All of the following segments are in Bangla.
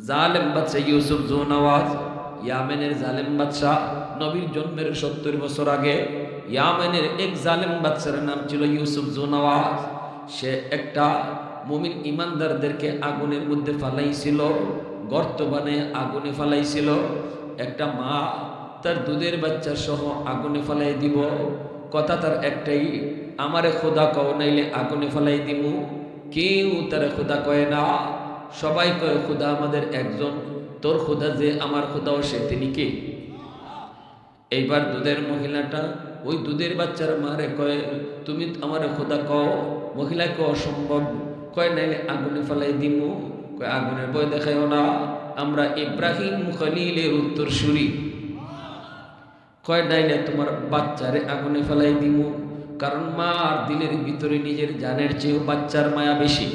জালেম বাদশা ইউসুফ জুনওয়াজ, ইয়ামেনের জালেম বাদশা, নবীর জন্মের 70 বছর আগে ইয়ামেনের এক জালেম বাদশার নাম ছিল ইউসুফ জুনওয়াজ। সে একটা মুমিন ইমানদারদেরকে আগুনের মধ্যে ফালাইছিল, গর্ত বানিয়ে আগুনে ফালাইছিল। একটা মা তার দুধের বাচ্চা সহ আগুনে ফালাই দিব, কথা তার একটাই, আমারে খোদা কও নাইলে আগুনে ফালাই দিমু। কেউ তারা খোদা কয় না, সবাই কয় খোদা আমাদের একজন, তোর খোদা যে আমার খোদাও সে তিনি কে? এইবার দুধের মহিলাটা ওই দুধের বাচ্চার মারে কয় তুমি আমার খোদা কও। মহিলাকে অসম্ভব, কয় নাইলে আগুনে ফালাই দিমু। কয় আগুনের ভয় দেখাইও না, আমরা ইব্রাহিম খলিলের উত্তরসূরি। কয় নাইলে তোমার বাচ্চারে আগুনে ফেলাই দিমু, কারণ মার দিলের ভিতরে নিজের জানের চেয়েও বাচ্চার মায়া বেশি।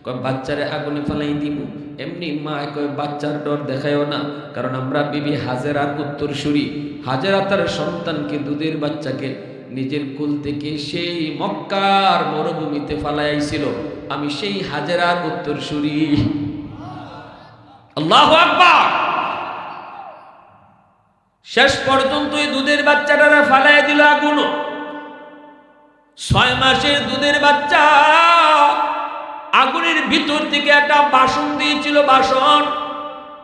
কয় বাচ্চারে আগুনে ফেলাই দিমু। এমনি মা কয় বাচ্চার ডর দেখায়ও না, কারণ আমরা বিবি হাজেরার উত্তরসূরি। হাজেরা তার সন্তানকে দুধের বাচ্চাকে নিজের কুল থেকে সেই মক্কার মরুভূমিতে ফালাইছিল, আমি সেই হাজেরার উত্তরসূরি। আল্লাহু আকবার। শেষ পর্যন্ত এই দুধের বাচ্চাটারা ফালাই দিল আগুন। 6 মাসের দুধের বাচ্চা আগুনের ভিতর থেকে একটা ভাষণ দিয়েছিল, ভাষণ।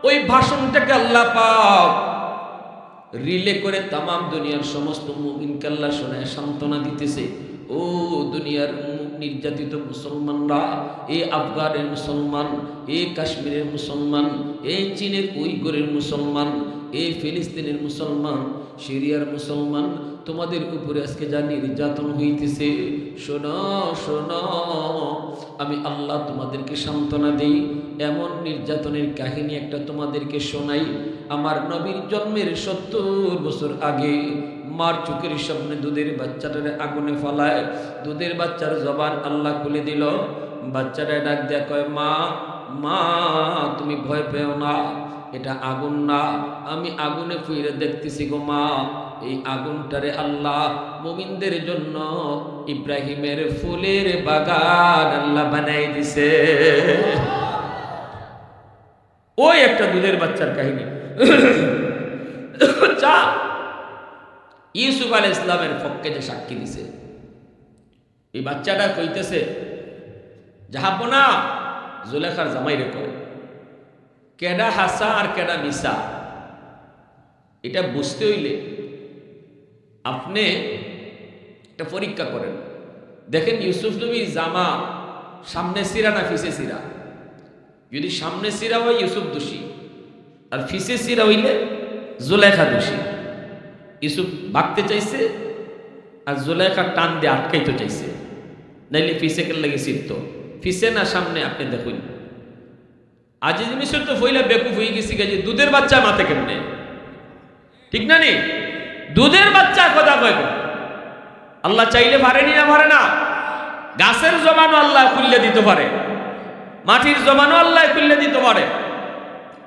ওই ভাষণটাকে আল্লাহ পাক রিলে করে তামাম দুনিয়ার সমস্ত মুমিনকে আল্লাহ শোনায় সান্ত্বনা দিতেছে। ও দুনিয়ার নির্যাতিত মুসলমানরা, এই আফগানের মুসলমান, এই কাশ্মীরের মুসলমান, এই চীনের উইগুরের মুসলমান, এই ফিলিস্তিনের মুসলমান, সিরিয়ার মুসলমান, তোমাদের উপরে আজকে যা নির্যাতন হইতেছে, শোনো শোনো, আমি আল্লাহ তোমাদেরকে সান্ত্বনা দিই। এমন নির্যাতনের কাহিনী একটা তোমাদেরকে শোনাই। আমার নবীর জন্মের 70 বছর আগে মার চোখের সামনে দুধের বাচ্চাটারে আগুনে ফালায়, দুধের বাচ্চার জবান আল্লাহ খুলে দিল। বাচ্চাটা ডাক দেয়া কয় মা, মা তুমি ভয় পেও না, এটা আগুন না, আমি আগুনে ফুইরে দেখতেছি গো মা। এই আগুনটারে আল্লাহ মুমিনদের জন্য ইব্রাহিমের ফুলের বাগান আল্লাহ বানাই দিছে। ওই একটা দুধের বাচ্চার কাহিনী। চা ইউসুফ আলাইহিস সালামের পক্ষে যে সাক্ষী দিছে, এই বাচ্চাটা কইতেছে জাহাপনা জুলেখার জামাই রে কয়, কেডা হাসা আর কেডা মিসা এটা বুঝতে হইলে আপনি একটা পরীক্ষা করেন। দেখেন ইউসুফ নবীর জামা সামনে সিরা না ফিসে সিরা? যদি সামনে সিরা হয় ইউসুফ দোষী, আর ফিসে সিরা হইলে জুলেখা দোষী। ইউসুফ ভাগতে চাইছে আর জুলেখা টান দিয়ে আটকাইতে চাইছে, নাইলে ফিসে কেন লাগে সিরত, ফিসে না সামনে? আপনি দেখুন আজিজ মিশর তো ফইলা বেকুফ হয়ে গেছি যে দুধের বাচ্চা মাথে কেমনে, ঠিক না নি? দুধের বাচ্চা কথা কয় আল্লাহ চাইলে পারেনি না পারে না? গাছের জবানও আল্লাহ খুললে দিতে পারে, মাটির জবানও আল্লাহ খুললে দিতে পারে,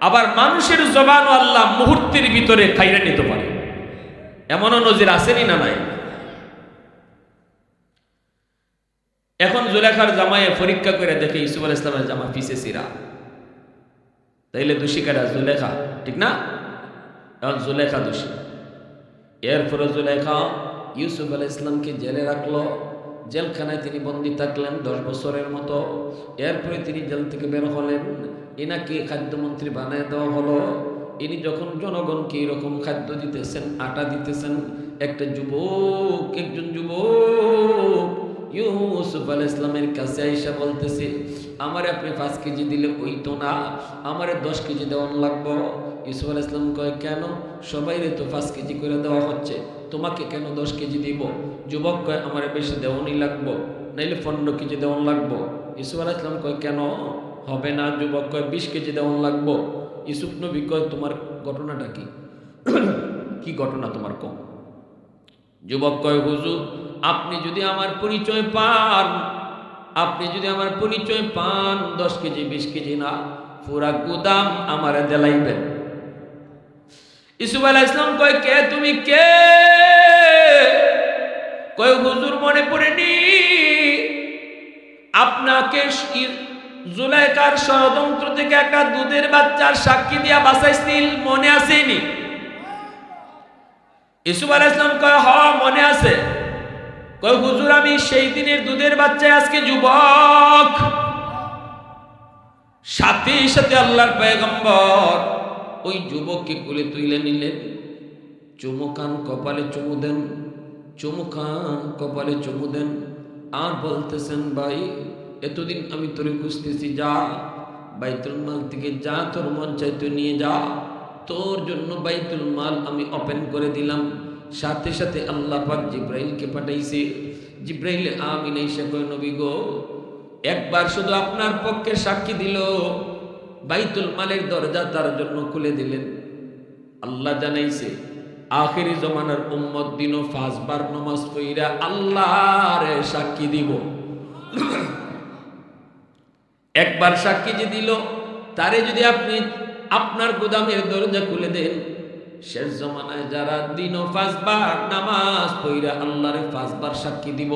আবার মানুষের জবানও আল্লাহ মুহূর্তের ভিতরে খাইরে নিতে পারে। এমনও নজির আসেনি না নাই? এখন জুলেখার জামায়ে পরীক্ষা করে দেখে ইউসুফ আলাইহিস সালামের জামা পিছে সিরা, তাইলে দোষী কারা? জুলেখা, ঠিক না? এখন জুলেখা দোষী। এরপরে জুলেখা ইউসুফ আলাইহিস সালামকে জেলে রাখলো, জেলখানায় তিনি বন্দী থাকলেন 10 বছরের মতো। এরপরে তিনি জেল থেকে বের হলেন, এনাকে খাদ্যমন্ত্রী বানিয়ে দেওয়া হলো। ইনি যখন জনগণকে এরকম খাদ্য দিতেছেন, আটা দিতেছেন, একজন যুবক ইউসুফ আলাইহিস সালামের কাছে আইসা বলতেছে, আমারে আপনি 5 কেজি দিলে হইতো না, আমারে 10 কেজি দেওয়ান লাগবো। ইউসুফ আলাইহিস সালাম কয় কেন? সবাইরে তো 5 কেজি করে দেওয়া হচ্ছে, তোমাকে কেন 10 কেজি দিব? যুবক কয় আমারে বেশি দেওয়ানি লাগবো, নাইলে 15 কেজি দেওয়ান লাগবো। ইউসুফ আলাইহিস সালাম কয় কেন হবে না? যুবক কয় 20 কেজি দেওয়ান লাগবো। ইউসুফ নবী কয় তোমার ঘটনাটা কি? কি ঘটনা তোমার কম? যুবক কয় হুজুর আপনি যদি আমার পরিচয় পান, 10 কেজি 20 কেজি না, পুরা গুদাম আমারে দেলাইবেন। ইউসুফ আলাইহিস সালাম কয় কে তুমি, কে? কয় হুজুর মনে পড়েনি আপনাকে জুলাইখার ষড়যন্ত্র থেকে একটা দুধের বাচ্চার সাক্ষী দিয়া বাঁচাইছিল, মনে আসেনি? ইউসুফ আলাইহিস সালাম কয় হ মনে আছে। কয় হুজুর আমি সেই দিনের দুধের বাচ্চা আজকে যুবক। সাথে সাথে আল্লাহর পয়গম্বর ওই যুবককে কোলে তুলে নিলেন, চুমুকান কপালে চুমু দেন, চুমুকান কপালে চুমু দেন, আর বলতেছেন ভাই এতদিন আমি তোরে খুঁজতেছি, যা বাইতুল মাল থেকে যা তোর মন চাই তুই নিয়ে যা, তোর জন্য বাইতুল মাল আমি ওপেন করে দিলাম। সাথে সাথে আল্লাহ পাক জিব্রাইলকে পাঠাইছে। জিব্রাইল আমিন এসে কয় নবী গো, একবার শুধু আপনার পক্ষে সাক্ষী দিল, বাইতুল মালের দরজা তার জন্য খুলে দিলেন। আল্লাহ জানাইছে আখিরি জমানার উম্মত দিনও 5 বার নামাজ পড়া আল্লাহরে সাক্ষী দিব। একবার সাক্ষী যে দিল, তারে যদি আপনি আপনার গোদামের দরজা খুলে দেন, শেষ জমানায় যারা দিনও 5 বার নামাজ পড়া আল্লাহরে 5 বার সাক্ষী দিব,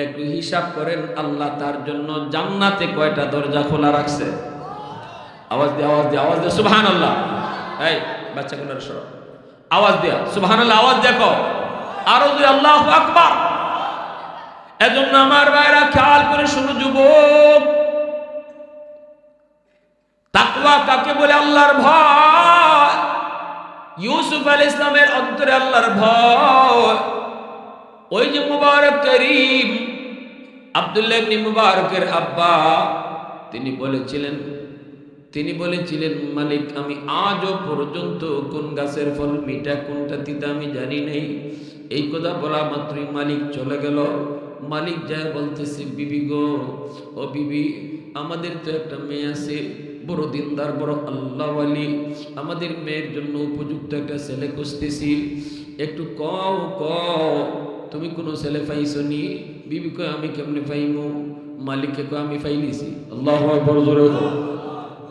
একটু হিসাব করেন আল্লাহ তার জন্য জান্নাতে কয়টা দরজা খোলা রাখছে? আওয়াজ দিয়ে আওয়াজ দিয়ে আওয়াজ দিয়ে সুবহানাল্লাহ। এই বাচ্চাগুলোর সরো, আওয়াজ দিয়া সুবহানাল্লাহ, আওয়াজ দেখো আরো দিয়ে আল্লাহু আকবার। এজন্য আমার ভাইরা খেয়াল করে শুনো যুবক, তাকওয়া কাকে বলে? আল্লাহর ভয়। ইউসুফ আলাইহিস সালামের অন্তরে আল্লাহর ভয়। ওই যে মুবারক করিম আব্দুল্লাহ ইবনে মুবারকের আব্বা, তিনি বলেছিলেন মালিক আমি আজও পর্যন্ত কোন গাছের ফল মিঠা কোনটা তিতা আমি জানি নাই। এই কথা বলা মাত্রই মালিক চলে গেল। মালিক যায় বলতেছে বিবি গো, ও বিবি আমাদের তো একটা মেয়ে আছে, বড় দিনদার বড় আল্লাহওয়ালি, আমাদের মেয়ের জন্য উপযুক্ত একটা ছেলে খুঁজতেছি, একটু কও তুমি কোনো ছেলে পাইছো নি? বিবি কয় আমি কেমনে পাইমু? মালিককে কয় আমি পাইলিছি। আল্লাহু আকবার, জোরে বলো।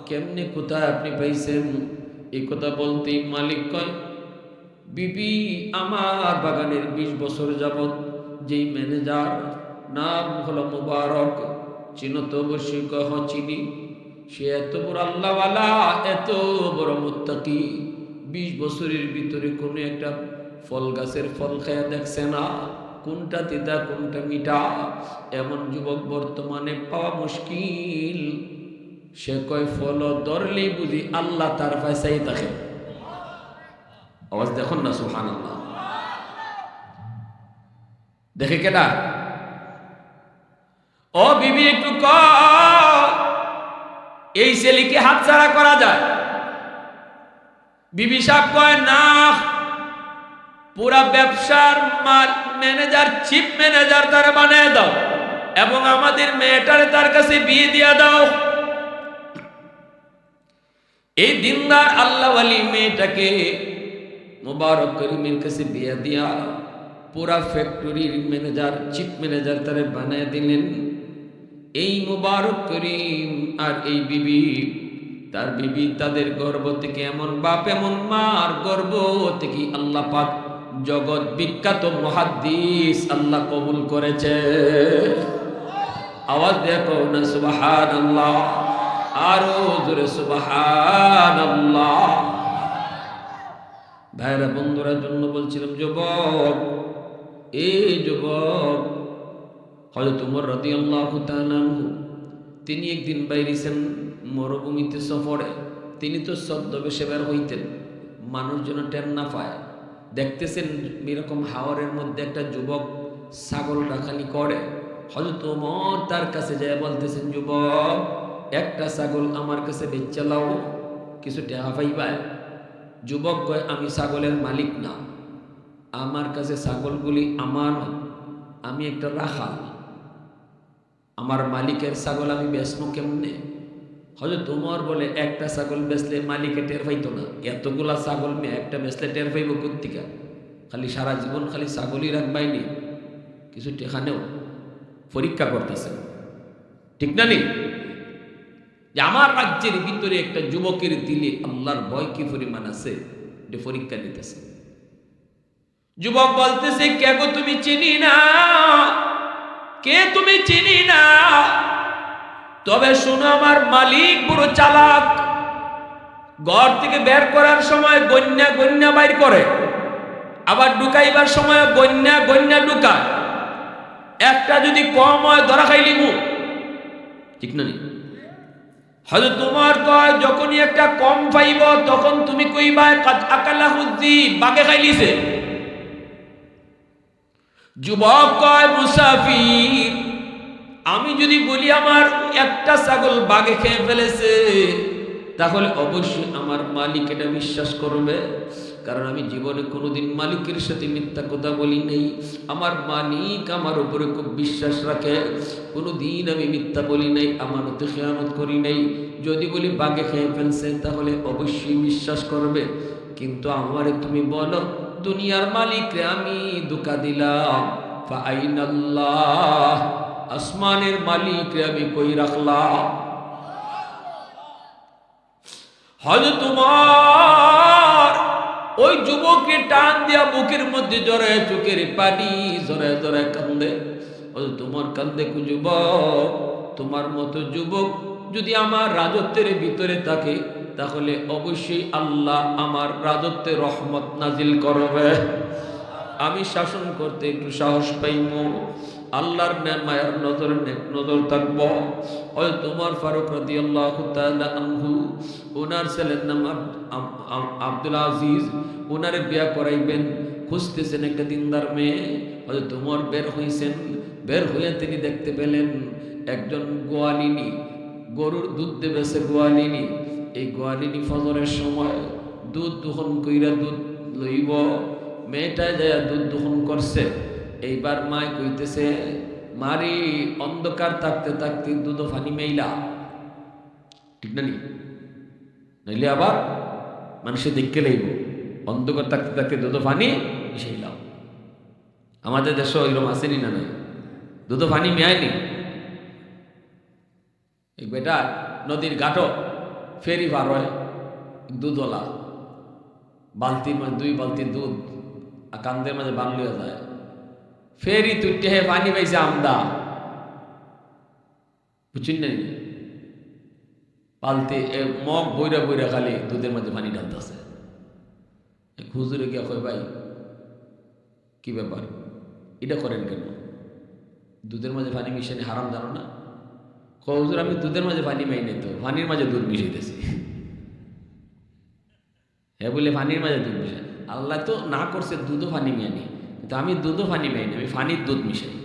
কেমনে কোথায় আপনি পাইছেন? এই কথা বলতেই মালিক কয় বিবি আমার বাগানের 20 বছর যাবত যেই ম্যানেজার, নাম হলো মুবারক, চিনো তো? অবশ্যই কহ চিনি। সে এত বড় আল্লাহওয়ালা, এত বড় মুত্তাকি, 20 বছরের ভিতরে কোনো একটা ফল গাছের ফল খায়া দেখছে না, কোনটা তিতা কোনটা মিঠা। এমন যুবক বর্তমানে পাওয়া মুশকিল। সে কয় ফল ধরলেই বুঝি আল্লাহ তার পয়সাই থাকে। আওয়াজ দেখুন না সুবহানাল্লাহ। দেখে কেডা? ও বিবি একটু এই ছেলেকে হাতছাড়া করা যায়? বিবি সাহেব কয় না, পুরা ব্যবসার ম্যানেজার, চিফ ম্যানেজার তার বানিয়ে দাও এবং আমাদের মেয়েটারে তার কাছে বিয়ে দিয়া দাও। এই দিনদার আল্লাহওয়ালি মেয়েটাকে মুবারক করিমের কাছে বিয়ে দিয়া পুরা ফ্যাক্টরির ম্যানেজার, চিফ ম্যানেজার তারে বানিয়ে দিলেন। এই মুবারক করিম আর এই বিবি, তার বিবি, তাদের গর্ভ থেকে এমন বাপ এমন মার গর্ভ থেকে আল্লাহ পাক জগৎ বিখ্যাত মুহাদ্দিস আল্লাহ কবুল করেছে। আওয়াজ দেখো না সুবহানাল্লাহ, আরো জোরে সুবহানাল্লাহ। ভাইরা বন্ধুরা জন্য বলছিলাম যুবক, এই যুবক হযরত ওমর রাদিয়াল্লাহু তাআলা আনহু, তিনি একদিন বাইরেছেন মরুভূমিতে সফরে। তিনি তো ছদ্মবেশে বের হইতেন, মানুষ যেন টের না পায়। দেখতেছেন এরকম হাওরের মধ্যে একটা যুবক ছাগল রাখালি করে। হযরত ওমর তার কাছে যায় বলতেছেন যুবক একটা ছাগল আমার কাছে বেচে লাও, কিছু টাকা পাইবা। যুবক কয় আমি ছাগলের মালিক না, আমার কাছে ছাগলগুলি আমার, আমি একটা রাখাল, আমার মালিকের ছাগল আমি বেচবো কেমনে? হযরত ওমর বলে একটা ছাগল বেচলে মালিকে টের পাইতো না, এতগুলা ছাগল মেয়ে একটা বেচলে টের পাইব কোত্থেকে? খালি সারা জীবন খালি ছাগলই রাখবাইনি, কিছু টেকা নেও, পরীক্ষা করতেছেন, ঠিক না? নেই যে আমার রাজ্যের ভিতরে একটা যুবকের দিলে আল্লাহর ভয় কি পরিমাণ আছে, এটা পরীক্ষা নিতেছে। যুবক বলতেছে কে গো তুমি চিনি না, কে তুমি চিনি না? তবে শুনো, আমার মালিক বড় চালাক। ঘর থেকে বের করার সময় গন্যা গন্যা বাইর করে, আবার ঢুকাইবার সময় গন্যা গন্যা ঢুকায়। একটা যদি কম হয় ধরা খাইলিমু, ঠিক না? হযরত উমর কয়, যখনই একটা কম পাইব তখন তুমি কইবা কাদ আকালাহু যিব, বাগে খাইলিছে। যুবক কয়, মুসাফির, আমি যদি বলি আমার একটা ছাগল বাগে খেয়ে ফেলেছে, তাহলে অবশ্যই আমার মালিক এটা বিশ্বাস করবে, কারণ আমি জীবনে কোনোদিন মালিকের সাথে মিথ্যা কথা বলি নাই। আমার মালিক আমার উপরে খুব বিশ্বাস রাখে, কোনোদিন আমি মিথ্যা বলি নাই, আমানতে খেয়ানত করি নাই। যদি বলি বাগে খেয়ে ফেলছে, তাহলে অবশ্যই বিশ্বাস করবে। কিন্তু আমারে তুমি বলো, দুনিয়ার মালিকরে আমি ধোঁকা দিলাম, ফা আইনাল্লাহ, আসমানের মালিকরে আমি কই রাখলাম? হযরত উমর ওই যুবককে টান দিয়া বুকের মধ্যে জড়ায়, চোখের পানি জড়ায় জড়ায় কান্দে। হযরত উমর কান্দে, যুবক, তোমার মতো যুবক যদি আমার রাজত্বের ভিতরে থাকে, তাহলে অবশ্যই আল্লাহ আমার রাজত্বে রহমত নাজিল করবে। আমি শাসন করতে একটু সাহস পাইব, আল্লাহর মায়ার নজর নজর থাকব। হযরত ওমর ফারুক রাদিয়াল্লাহু তাআলা আনহু, ওনার ছেলের নাম আব্দুল আজিজ, ওনারে বিয়া করাইবেন, খুঁজতেছেন একটা দিনদার মেয়ে। হযরত ওমর বের হইছেন, বের হয়ে তিনি দেখতে পেলেন একজন গোয়ালিনী, গরুর দুধ দেবেছে গোয়ালিনী। এই গোয়ালিনী ফজরের সময় দুধ দোহন কইরা দুধ লইব, মেয়েটা যায় দুধ দোহন করছে। এইবার মায় কইতেছে, মারি অন্ধকার থাকতে থাকতে দুধ ফানি মেইলা, ঠিক না? নইলে আবার মানুষে দেখতে লইব, অন্ধকার থাকতে থাকতে দুধ ফানি মিশাইলাম। আমাদের দেশে ওইরকম আসেনি না? নাই, দুধ ফানি মেয়ায়নি। এই বেটা নদীর ঘাটও ফেরি পার হয়, দুধওয়ালা বালতির মাঝে 2 বালতি দুধ আর কান্দের মাঝে বানলিয়া যায়। ফেরি তুইটে হে পানি পাইছে আমদা, বুঝছেন না? বালতি মগ বইরা বইরা খালি দুধের মাঝে পানি ঢালতেছে। হুজুরে গিয়া কয়, ভাই কি ব্যাপার, এটা করেন কেন? দুধের মাঝে পানি মিশানি হারাম জানো না? কয়, হুজুর আমি দুধের মাঝে পানি মাই নাই তো, পানির মাঝে দুধ মিশাইতেছি। হ্যাঁ বলে পানির মাঝে দুধ মিশাই, আল্লাহ তো না করছে দুধও পানি মিয়ানি, কিন্তু আমি দুধও পানি মাইনি, আমি পানির দুধ মিশাই।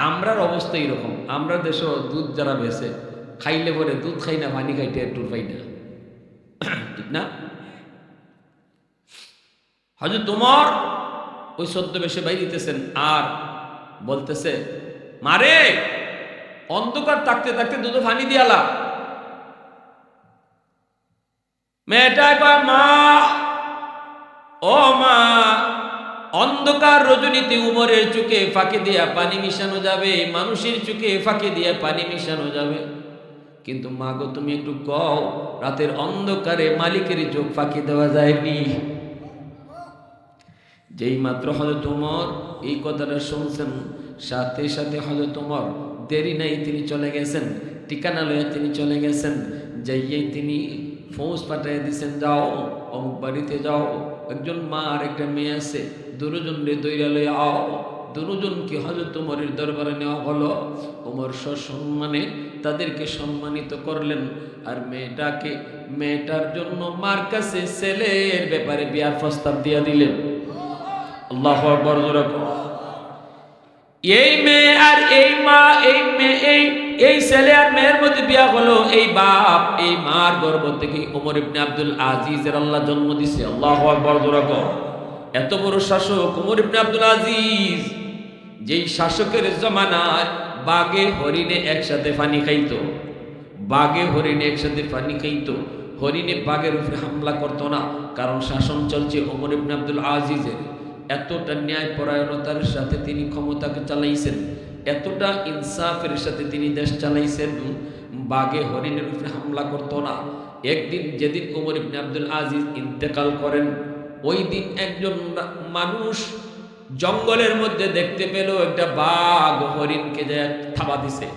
আমরার অবস্থা এইরকম। আমরা দেশে দুধ যারা বেছে খাইলে পরে দুধ খাই না, পানি খাইতে একটু পাই না, ঠিক না? হযরত ওমর ওই ছদ্মবেশে বাইরিতেছেন আর বলতেছে, মারে অন্ধকার থাকতে থাকতে দুধ পানি দিয়ালা। মেয়েটা কয়, মা, ও মা, অন্ধকার রজনীতে উমরের চোখে ফাঁকে দিয়া পানি মিশানো যাবে, মানুষের চোখে ফাঁকে দিয়া পানি মিশানো যাবে, কিন্তু মা গো তুমি একটু কও, রাতের অন্ধকারে মালিকের চোখ ফাঁকি দেওয়া যায়নি? যেই মাত্র হযরত ওমর এই কথাটা শুনছেন, সাথে সাথে হযরত ওমর দেরি নাই, তিনি চলে গেছেন, ঠিকানা লয়ে তিনি চলে গেছেন। যাইয়েই তিনি ফৌজ পাঠিয়ে দিয়েছেন, যাও অমুক বাড়িতে যাও, একজন মা আর একটা মেয়ে আছে, দুজন রে দইরা লয়ে আও। দুজনকে হযরত ওমরের দরবারে নেওয়া হলো। ওমর সসম্মানে তাদেরকে সম্মানিত করলেন, আর মেয়েটার জন্য মার কাছে ছেলের ব্যাপারে বিয়ার প্রস্তাব দিয়া দিলেন। আল্লাহু আকবার। এই মেয়ে আর এই মা, এই ছেলে আর মেয়ের মধ্যে বিয়া হলো। এই বাপ এই মার গর্ভ থেকে ওমর ইবনে আব্দুল আজিজের আল্লাহ জন্ম দিছে। আল্লাহু আকবার। এত বড় শাসক ওমর ইবনে আব্দুল আজিজ, যেই শাসকের জমানায় বাঘে হরিণে একসাথে পানি খাইতো, বাঘে হরিণে একসাথে পানি খাইতো, হরিণে বাঘের উপরে হামলা করতো না, কারণ শাসন চলছে ওমর ইবনে আব্দুল আজিজের। এতটা ন্যায়পরায়ণতার সাথে তিনি ক্ষমতাকে চালাইছেন, এতটা ইনসাফের সাথে তিনি দেশ চালাইছেন, বাঘে হরিণের উপরে হামলা করতো না। একদিন যেদিন ওমর ইবনে আব্দুল আজিজ ইন্তেকাল করেন, ওই দিন একজন মানুষ জঙ্গলের মধ্যে দেখতে পেল একটা বাঘ হরিণকে যে থাবা দিছে।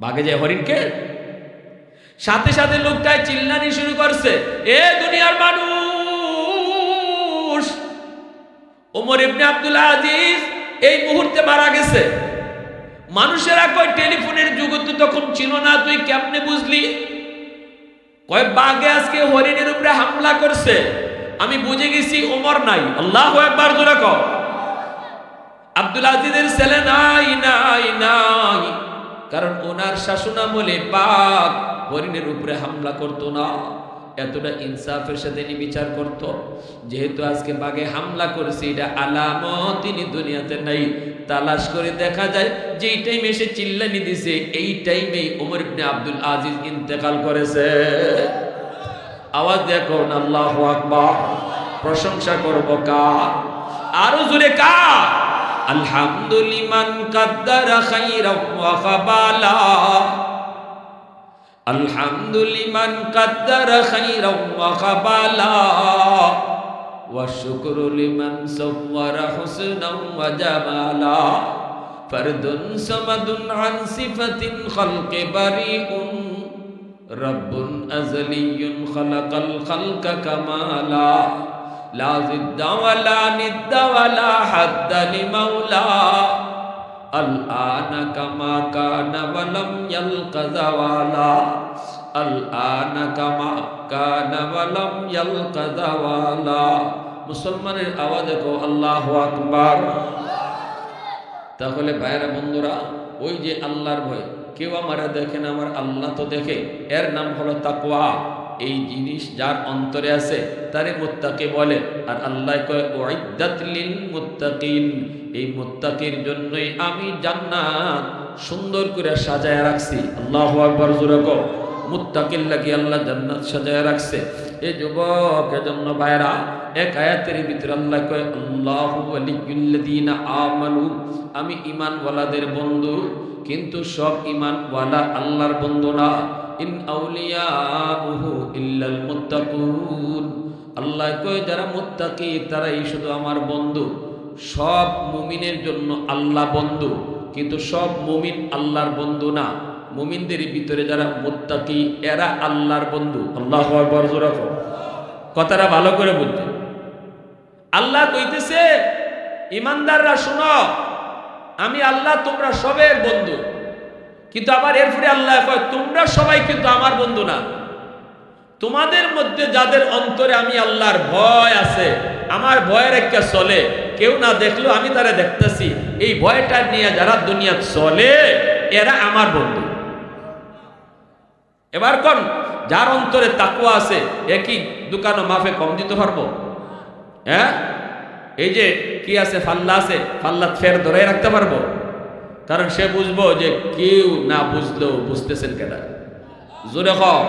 বাঘে যে হরিণকে, সাথে সাথে লোকটাই চিল্লানি শুরু করছে, এ দুনিয়ার মানুষ, ওমর ইবনে আব্দুল আজিজ এই মুহূর্তে মারা গেছে। মানুষেরা কয় টেলিফোনের যুগ তো তখন ছিল না, তুই কেমনে বুঝলি? কয় বাঘে আজকে হরিণের উপরে হামলা করছে, আমি বুঝে গেছি ওমর নাই। আল্লাহু আকবার জোরে কও। আব্দুল আজিজের ছেলে নাই নাই নাই, কারণ ওনার শাসনামলে বাঘ হরিণের উপরে হামলা করতো না, এতটা ইনসাফের সাথে বিচার করত। যেহেতু আজকে বাঘে হামলা করেছে, এটা আলামত তিনি দুনিয়াতে নাই। তালাশ করে দেখা যায় যেই টাইমে এসে চিল্লানি দিছে, এই টাইমেই ওমর ইবনে আব্দুল আজিজ ইন্তেকাল করেছে। আওয়াজ দেখো না, আল্লাহু আকবার। প্রশংসা করব কার? আরো জোরে কার? আলহামদুলিমান কাদ্দারা খাইরাম ওয়া খাবালা, আলহামদুলিমান কাদ্দারা খাইরাম ওয়া খাবালা, ওয়া শুকরু লিমান সাওয়ারা হুসনান ওয়া জামালা, ফারদুন সামাদুন আন সিফাতিন খালকি বারিউন, রব্বুন আযলিয়ুন খালাকাল খালকা কামালা, লা জিদ্দা ওয়ালা নিদ্দা ওয়ালা হাদ্দা লিমাওলা, আল আনা কামা কানা ওয়ালাম ইয়ালকা যাওয়ালা, আল আনা কামা কানা ওয়ালাম ইয়ালকা যাওয়ালা। মুসলমানের আওয়াজ দেখো, আল্লাহু আকবার। তাহলে ভাইরা বন্ধুরা, ওই যে আল্লাহর ভয়, কেউ আমারা দেখে না, আমার আল্লাহ তো দেখে, এর নাম হলো তাকওয়া। এই জিনিস যার অন্তরে আছে তারে মুত্তাকি বলে। আর আল্লাহ কয় উইদ্দাত লিল মুত্তাকিন, এই মুত্তাকির জন্যই আমি জান্নাত সুন্দর করে সাজায় রাখছি। আল্লাহু আকবার জোরে কও। মুত্তাকির লাগি আল্লাহ জান্নাত সাজায় রাখছে। এই যুবক, এজন্য ভাইরা, এক আয়াতের ভিতরে আল্লাহ কয় আল্লাহু ওয়ালিয়ুল্লাযিনা আমানু, আমি ঈমানওয়ালাদের বন্ধু। কিন্তু সব ঈমানওয়ালা আল্লাহর বন্ধু না। ইন আউলিয়াউহু ইল্লাল মুত্তাকুন, আল্লাহ কয় যারা মুত্তাকি তারাই শুধু আমার বন্ধু। সব মুমিনের জন্য আল্লাহ বন্ধু, কিন্তু সব মুমিন আল্লাহর বন্ধু না। মুমিনদের ভিতরে যারা মুত্তাকি এরা আল্লাহর বন্ধু। আল্লাহু আকবার জোরে কও। কথাটা ভালো করে বুঝতে, আল্লাহ কইতেছে ঈমানদাররা শুনো, আমি আল্লাহ তোমরা সবের বন্ধু। কিন্তু আবার এরপরে আল্লাহ কয় তোমরা সবাই কিন্তু আমার বন্ধু না। তোমাদের মধ্যে যাদের অন্তরে আমি আল্লাহর ভয় আছে, আমার ভয়ের একটা চলে, কেউ না দেখলো আমি তারা দেখতেছি, এই ভয়টা নিয়ে যারা দুনিয়া চলে এরা আমার বন্ধু। এবার কোন যার অন্তরে তাকওয়া আছে, একই দোকানো মাফে কম দিতে পারবো? হ্যাঁ, এই যে কি আছে, ফাল্লা আছে, ফাল্লা ফের ধরে রাখতে পারবো? কারণ সে বুঝবো যে কেউ না বুঝলেও বুঝতেছেন কেনা। জোরে কও।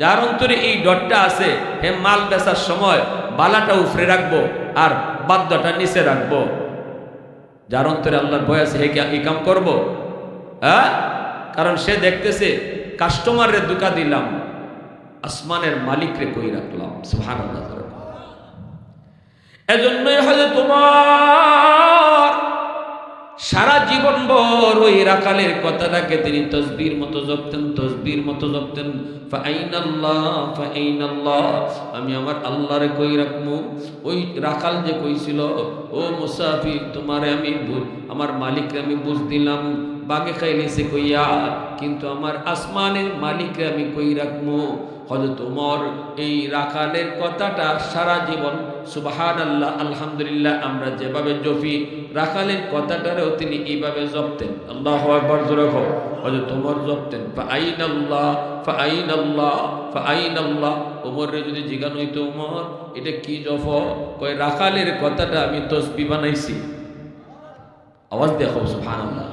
যার অন্তরে এই ডটটা আছে, হে মাল বেচার সময় বালাটা উপরে রাখবো আর বাদ্যটা নিচে রাখবো। যার অন্তরে আল্লাহর ভয় আছে, হে এই কাম করবো? হ্যাঁ, কারণ সে দেখতেছে কাস্টমারে দুকা দিলাম, আসমানের মালিকরে কই রাখলাম। সুবহানাল্লাহ। এজন্যই হয়তো তোমার সারা জীবন ভর ওই রাখালের কথাটাকে তিনি তসবির মতো জপতেন, তসবির মতো জপতেন। ফাআইনাল্লাহ ফাআইনাল্লাহ, আমি আমার আল্লাহরে কই রাখমু। ওই রাখাল যে কইছিল, ও মুসাফির, তোমারে আমি আমার মালিকরে আমি বুঝ দিলাম, বাগে খাইলেছে কইয়া, কিন্তু আমার আসমানের মালিকরে আমি কই রাখমু। হযরত ওমর এই রাখালের কথাটা সারা জীবন সুবহানাল্লাহ আলহামদুলিল্লাহ আমরা যেভাবে জপি, রাখালের কথাটারও তিনি এইভাবে জপতেন। আল্লাহু আকবার জোরে কও। হযরত ওমর জপতেন ফাআইনাল্লাহ ফাআইনাল্লাহ ফাআইনাল্লাহ। ওমরে যদি জিজ্ঞাসা হইতো, ওমর এটা কি জপ? কয় রাখালের কথাটা আমি তসবিহ বানাইছি। আওয়াজ দেখো, সুবহানাল্লাহ।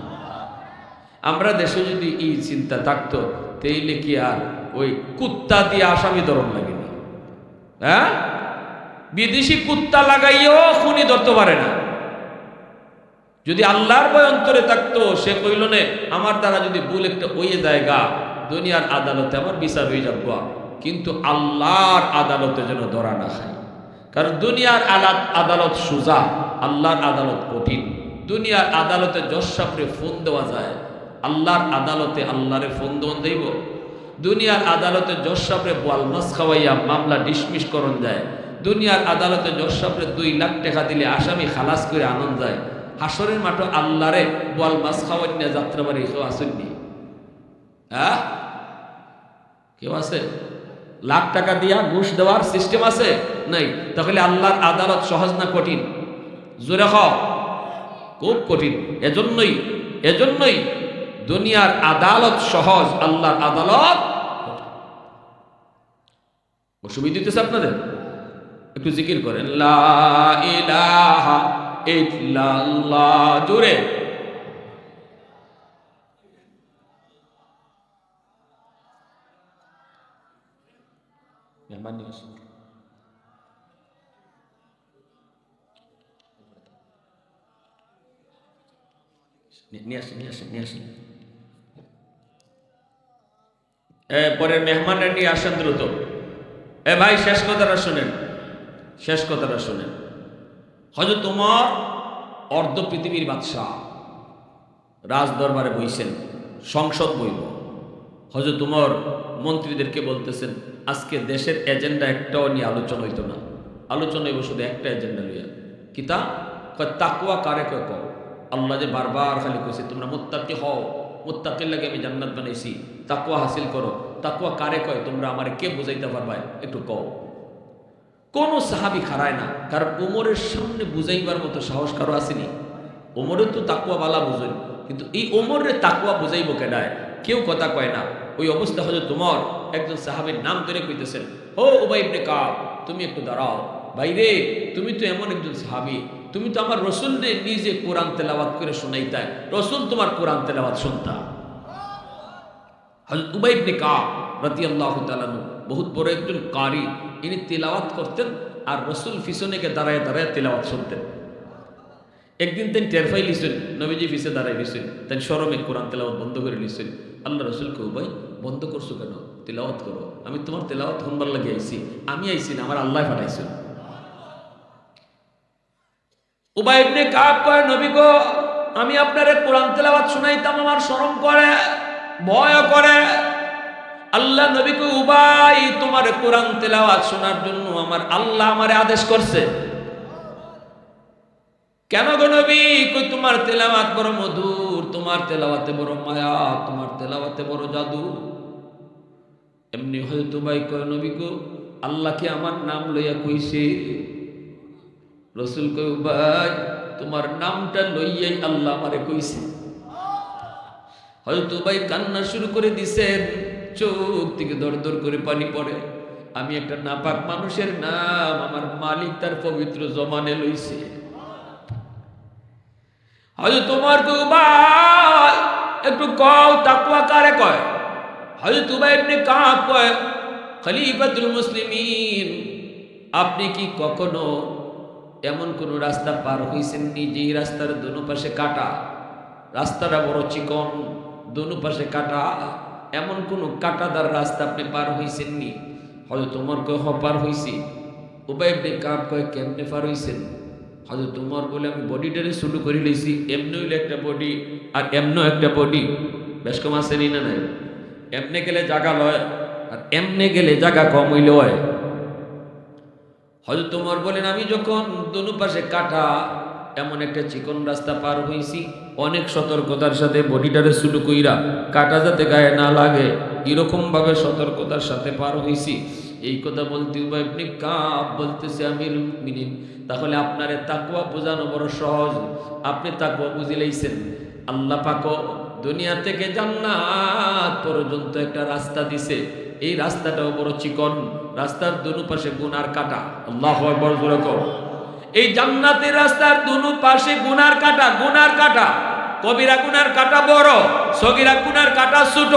আমরা দেশে যদি এই চিন্তা থাকতো, তাইলে কি আর ওই কুত্তা দিয়ে আসামি ধরন লাগেনি? হ্যাঁ, বিদেশি কুত্তা লাগাইও খুনি ধরতে পারে না। যদি আল্লাহর ভয় অন্তরে থাকতো, সে কইল নে আমার দ্বারা যদি ভুল একটা হয়ে জায়গা, দুনিয়ার আদালতে আমার বিচার হয়ে যাব, কিন্তু আল্লাহর আদালতে যেন ধরা না খায়। কারণ দুনিয়ার আদালত সোজা, আল্লাহর আদালত কঠিন। দুনিয়ার আদালতে জজ সাহেবরে ফোন দেওয়া যায়, আল্লাহর আদালতে আল্লাহরে ফোন দোন দেব, দুনিয়ার আদালতে জজ সাহেবরে বোয়াল মাছ খাওয়াইয়া মামলা ডিসমিস করন যায়, দুনিয়ার আদালতে জজ সাহেবরে 2 লাখ টাকা দিলে আসামি খালাস করে আনন্দ যায়। হাসরের মাঠে আল্লাহরে বোয়াল মাছ খাওয়াই না যাত্রাবাড়ি কেউ আসেননি? হ্যাঁ, কেউ আছে? লাখ টাকা দিয়া ঘুষ দেওয়ার সিস্টেম আছে? নাই। তাহলে আল্লাহর আদালত সহজ না কঠিন? জোরে খাও, খুব কঠিন। এজন্যই দুনিয়ার আদালত সহজ, আল্লাহর আদালত অসুবিধা দিতেছে আপনাদের? একটু জিকির করেন, লা ইলাহা ইল্লাল্লাহ, জোরে। মেহমান নিয়ে আসুন। পরের মেহমানরা নিয়ে আসেন দ্রুত। ভাই শেষ কথাটা শুনেন। হযরত তোমার অর্ধ পৃথিবীর বাদশাহ রাজ দরবারে বইছেন, সংসদ বইব। হযরত তোমার মন্ত্রীদেরকে বলতেছেন, আজকে দেশের এজেন্ডা একটাও নিয়ে আলোচনা হইতো না, আলোচনা হইব শুধু একটা এজেন্ডা লইয়া। কিতা? তাকওয়া কারে কয় কও? আল্লাহ যে বারবার খালি কইছে তোমরা মুত্তাকি হও, মুত্তাকির লাগে আমি জান্নাত বানাইছি, তাকওয়া হাসিল করো। তাকওয়া কারে কয় তোমরা আমারে কে বুঝাইতে পারবা? একটু কও। কোন সাহাবী খারায় না, কারণ ওমরের সামনে বুঝাইবার মতো সাহস কারো আসেনি। ওমরের তো তাকওয়া বালা বুঝেন, কিন্তু এই ওমরের তাকওয়া বুঝাইব কেডায়? কেউ কথা কয় না। ওই অবস্থা হযরত ওমর একজন সাহাবীর নাম ধরে কইতেছেন, ও উবাই ইবনে কাব, তুমি একটু দাঁড়াও। ভাইরে, তুমি তো এমন একজন সাহাবী, তুমি তো আমার রসুলকে নিজে কোরআন তেলাওয়াত করে শোনাইতা, রসুল তোমার কোরআন তেলাওয়াত শুনতা। হযরত উবাই ইবনে কাব রাদিয়াল্লাহু তাআলা বহুত বড় একজন কারি, ইনি তেলাওয়াত করতেন আর রসুল পিছনে গিয়ে দাঁড়ায় দাঁড়ায় তেলাওয়াত শুনতেন। একদিন তিনি টের পাই লিছেন নবীজি পিছে দাঁড়াই লিছেন, তাই শরমে কোরআন তেলাওয়াত বন্ধ করে লিছেন। আল্লাহ রসুলকে, উবাই বন্ধ করছো কেন? তেলাওয়াত করো। আমি তোমার তেলাওয়াত শুনবার লাগে আইছি, আমি আইছি না, আমার আল্লাহ পাঠাইছেন। উবাই ইবনে কাব কয়, নবী গো, আমি আপনারে কোরআন তেলাওয়াত শুনাইতাম, আমার শরম করে, ভয় করে। আল্লাহ নবী কয়, উবাই তোমার কোরআন তেলাওয়াত শোনার জন্য আমার আল্লাহ আমারে আদেশ করছে। কেন গো নবী? কই তোমার তেলাওয়াত বড় মধুর, তোমার তেলাওয়াতে বড় মায়া, তোমার তেলাওয়াতে বড় জাদু। এমনি হয়তো ভাই কয়, নবী গো, আল্লাহ কি আমার নাম লইয়া কইছে? রসুল কয়, ভাই তোমার নামটা লইয়াই আল্লাহ আমারে কইছে। হয়তো ভাই কান্না শুরু করে দিছেন, চোখ থেকে দর দর করে পানি পড়ে। আমি একটা নাপাক মানুষের নাম আমার মালিক তার পবিত্র জমানে লইছে। হয়তো তোমার কয়, ভাই একটু কও তাকওয়া কারে কয়? হযরত উবাই ইবনে কাব কয়, খলিফাতুল মুসলিমিন, আপনি কি কখনো এমন কোন রাস্তা পার হইছেন নি যে রাস্তার দোনো পাশে কাটা, রাস্তাটা বড় চিকন, দোনো পাশে কাটা, এমন কোন কাটাদার রাস্তা আপনি পার হইছেন নি? হযরত ওমর কয়, হ পার হইছি। উবাই ইবনে কাব কয়, কেমনে পার হইছেন? হযরত ওমর বলে, আমি বডিটারে শুরু করে লইছি, এমনি হইলে একটা বডি আর এমনও একটা বডি, বেশ কম আছে নি না? নাই। এমনে গেলে জায়গা লয় আর এমনে গেলে জায়গা কম হইলে হয়। হযরত ওমর বলেন, আমি যখন দোনো পাশে কাটা এমন একটা চিকন রাস্তা পার হইছি, অনেক সতর্কতার সাথে বডিটারে শুরু কইরা কাটা যাতে গায়ে না লাগে এরকম ভাবে সতর্কতার সাথে পার হইছি। এই কথা বলতে উবাই ইবনে কাব বলতেছে, আমিরুল মুমিনিন, তাহলে আপনারে তাকওয়া বোঝানো বড় সহজ। আপনি তাকওয়া বুঝে লইছেন। আল্লাহ পাক দুনিয়া থেকে জান্নাত পর্যন্ত একটা রাস্তা দিছে, এই রাস্তাটাও বড় চিকন, রাস্তার দুনো পাশে গুনার কাটা। আল্লাহু আকবার জোরে কও। এই জান্নাতের রাস্তার দুনো পাশে গুনার কাটা, গুনার কাটা, কবিরা গুনার কাটা বড়, সগীরা গুনার কাটা ছোট,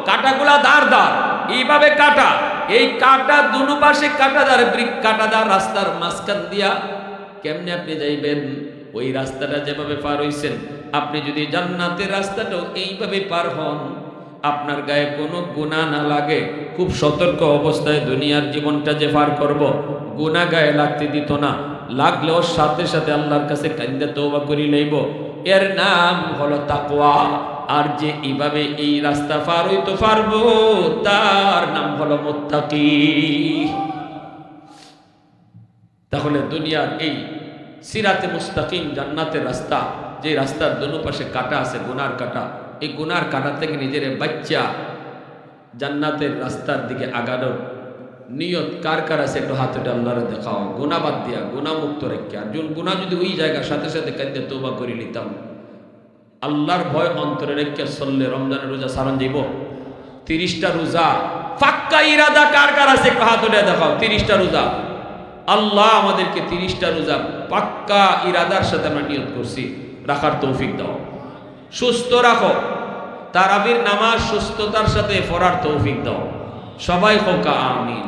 কাটাগুলা ধারদার, এইভাবে কাটা। এই কাটা দুনো পাশে কাটাদার রাস্তার মাঝখান দিয়া কেমনে আপনি যাইবেন? ওই রাস্তাটা যেভাবে পার হইছেন, আপনি যদি জান্নাতের রাস্তাটাও এইভাবে পার হন, আপনার গায়ে কোনো গুনাহ না লাগে, খুব সতর্ক অবস্থায় দুনিয়ার জীবনটা যে পার করব, গুনাহ গায়ে লাগতে দিত না, লাগলেও সাথে সাথে আল্লাহর কাছে কান্দা তওবা করি লইব। এর নাম হলো তাকওয়া। আর যে এইভাবে এই রাস্তা পার হইতে পারবো তার নাম হলো মুত্তাকি। তাহলে দুনিয়ার এই সিরাতে মুস্তাকিম জান্নাতের রাস্তা, যে রাস্তার দোনো পাশে কাটা আছে, গুনার কাটা, এই গুনার কাটা থেকে নিজের বাচ্চা জান্নাতের রাস্তার দিকে আগানোর নিয়ত কার কার আছে একটু হাতে আল্লাহরে দেখাও। গুনাহ বাদ দিয়া, গুনাহ মুক্ত রেখে, আর যখন গুনাহ যদি ওই জায়গার সাথে সাথে কাঁদে তওবা করে নিতাম, আল্লাহর ভয় অন্তরে রেখে চললে রমজানের রোজা সারণ যাইব। 30টা রোজা পাক্কা ইরাদা কার কার আছে একটু হাত উঠে দেখাও। 30টা রোজা, আল্লাহ আমাদেরকে 30টা রোজা পাক্কা ইরাদার সাথে আমরা নিয়ত করছি, রাখার তৌফিক দাও। সুস্থ রাখো, তারাবির নামাজ সুস্থতার সাথে পড়ার তৌফিক দাও। সবাই হোক আমিন।